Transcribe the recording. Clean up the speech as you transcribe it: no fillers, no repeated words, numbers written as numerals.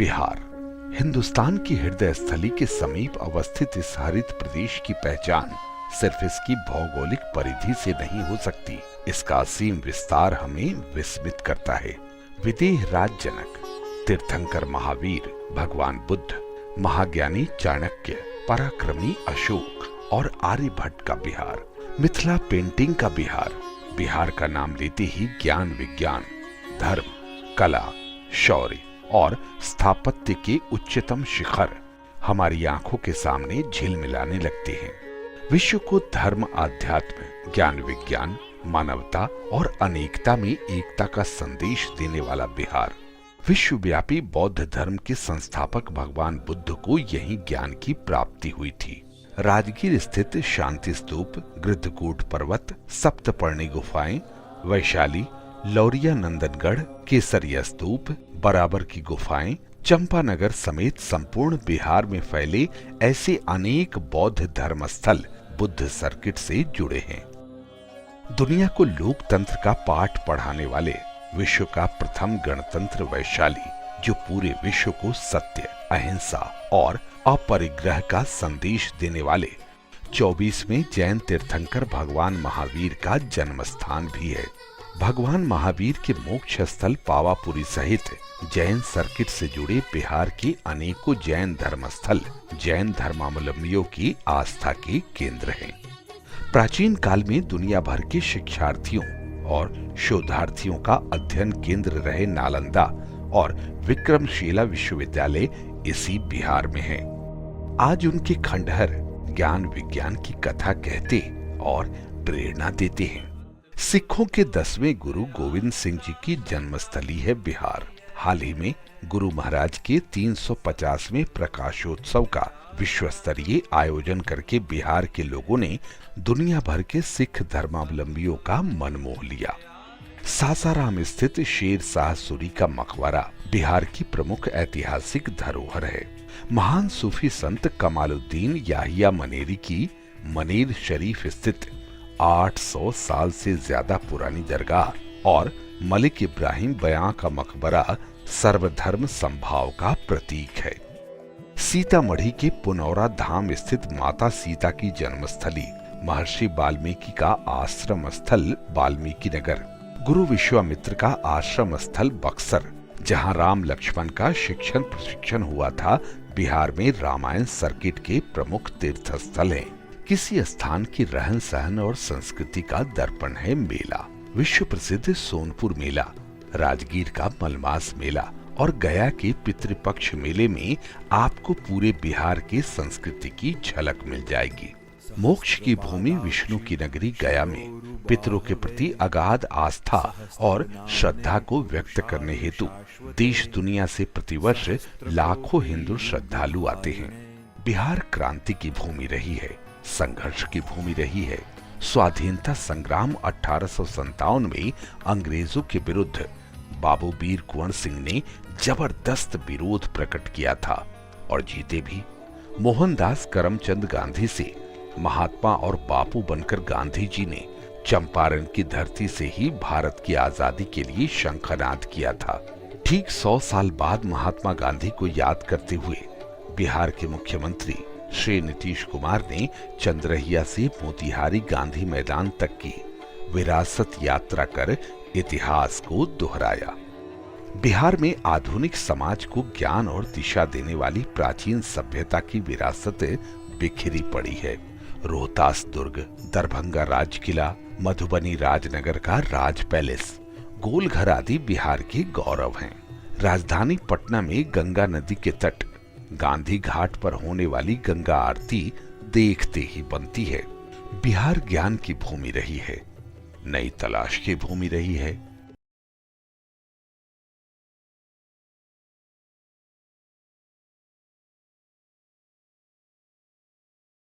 बिहार हिंदुस्तान की हृदय स्थली के समीप अवस्थित इस हरित प्रदेश की पहचान सिर्फ इसकी भौगोलिक परिधि से नहीं हो सकती। इसका असीम विस्तार हमें विस्मित करता है। विदेह राज जनक, तीर्थंकर महावीर भगवान बुद्ध, महाज्ञानी चाणक्य, पराक्रमी अशोक और आर्यभट्ट का बिहार, मिथिला पेंटिंग का बिहार, बिहार का नाम लेते ही ज्ञान विज्ञान, धर्म, कला, शौर्य और स्थापत्य के उच्चतम शिखर हमारी आंखों के सामने झिलमिलाने लगते हैं। विश्व को धर्म, आध्यात्म, ज्ञान विज्ञान, मानवता और अनेकता में एकता का संदेश देने वाला बिहार। विश्वव्यापी बौद्ध धर्म के संस्थापक भगवान बुद्ध को यही ज्ञान की प्राप्ति हुई थी। राजगीर स्थित शांति स्तूप, गृद्धकूट पर्वत, सप्तपर्णी गुफाएं, वैशाली, लौरिया नंदनगढ़, केसरिया स्तूप, बराबर की गुफाएं, चंपानगर समेत संपूर्ण बिहार में फैले ऐसे अनेक बौद्ध धर्मस्थल बुद्ध सर्किट से जुड़े हैं। दुनिया को लोकतंत्र का पाठ पढ़ाने वाले विश्व का प्रथम गणतंत्र वैशाली, जो पूरे विश्व को सत्य, अहिंसा और अपरिग्रह का संदेश देने वाले 24वें जैन तीर्थंकर भगवान महावीर का जन्म स्थान भी है। भगवान महावीर के मोक्ष स्थल पावापुरी सहित जैन सर्किट से जुड़े बिहार के अनेकों जैन धर्मस्थल जैन धर्मावलंबियों की आस्था के केंद्र हैं। प्राचीन काल में दुनिया भर के शिक्षार्थियों और शोधार्थियों का अध्ययन केंद्र रहे नालंदा और विक्रमशिला विश्वविद्यालय इसी बिहार में है। आज उनके खंडहर ज्ञान विज्ञान की कथा कहते और प्रेरणा देते हैं। सिखों के 10वें गुरु गोविंद सिंह जी की जन्मस्थली है बिहार। हाल ही में गुरु महाराज के 350वें प्रकाशोत्सव का विश्व स्तरीय आयोजन करके बिहार के लोगों ने दुनिया भर के सिख धर्मावलंबियों का मन मोह लिया। सासाराम स्थित शेर शाह सूरी का मकबरा बिहार की प्रमुख ऐतिहासिक धरोहर है। महान सूफी संत कमालुद्दीन याहिया मनेरी की मनेर शरीफ स्थित 800 साल से ज्यादा पुरानी दरगाह और मलिक इब्राहिम बयां का मकबरा सर्वधर्म संभाव का प्रतीक है। सीतामढ़ी के पुनौरा धाम स्थित माता सीता की जन्मस्थली, महर्षि वाल्मीकि का आश्रम स्थल वाल्मीकि नगर, गुरु विश्वामित्र का आश्रम स्थल बक्सर, जहां राम लक्ष्मण का शिक्षण प्रशिक्षण हुआ था, बिहार में रामायण सर्किट के प्रमुख तीर्थ स्थल है। किसी स्थान की रहन सहन और संस्कृति का दर्पण है मेला। विश्व प्रसिद्ध सोनपुर मेला, राजगीर का मलमास मेला और गया के पितृपक्ष मेले में आपको पूरे बिहार के संस्कृति की झलक मिल जाएगी। मोक्ष की भूमि विष्णु की नगरी गया में पितरों के प्रति अगाध आस्था और श्रद्धा को व्यक्त करने हेतु देश दुनिया से प्रतिवर्ष लाखों हिंदू श्रद्धालु आते हैं। बिहार क्रांति की भूमि रही है, संघर्ष की भूमि रही है। स्वाधीनता संग्राम 1857 में अंग्रेजों के विरुद्ध बाबू वीर कुंवर सिंह ने जबरदस्त विरोध प्रकट किया था और जीते भी। मोहनदास करमचंद गांधी से महात्मा और बापू बनकर गांधी जी ने चंपारण की धरती से ही भारत की आजादी के लिए शंखनाद किया था। ठीक 100 साल बाद महात्मा गांधी को याद करते हुए बिहार के मुख्यमंत्री श्री नीतीश कुमार ने चंद्रहिया से मोतिहारी गांधी मैदान तक की विरासत यात्रा कर इतिहास को दोहराया। बिहार में आधुनिक समाज को ज्ञान और दिशा देने वाली प्राचीन सभ्यता की विरासत बिखरी पड़ी है। रोहतास दुर्ग, दरभंगा राज किला, मधुबनी राजनगर का राज पैलेस, गोलघर आदि बिहार के गौरव हैं। राजधानी पटना में गंगा नदी के तट, गांधी घाट पर होने वाली गंगा आरती देखते ही बनती है। बिहार ज्ञान की भूमि रही है, नई तलाश की भूमि रही है।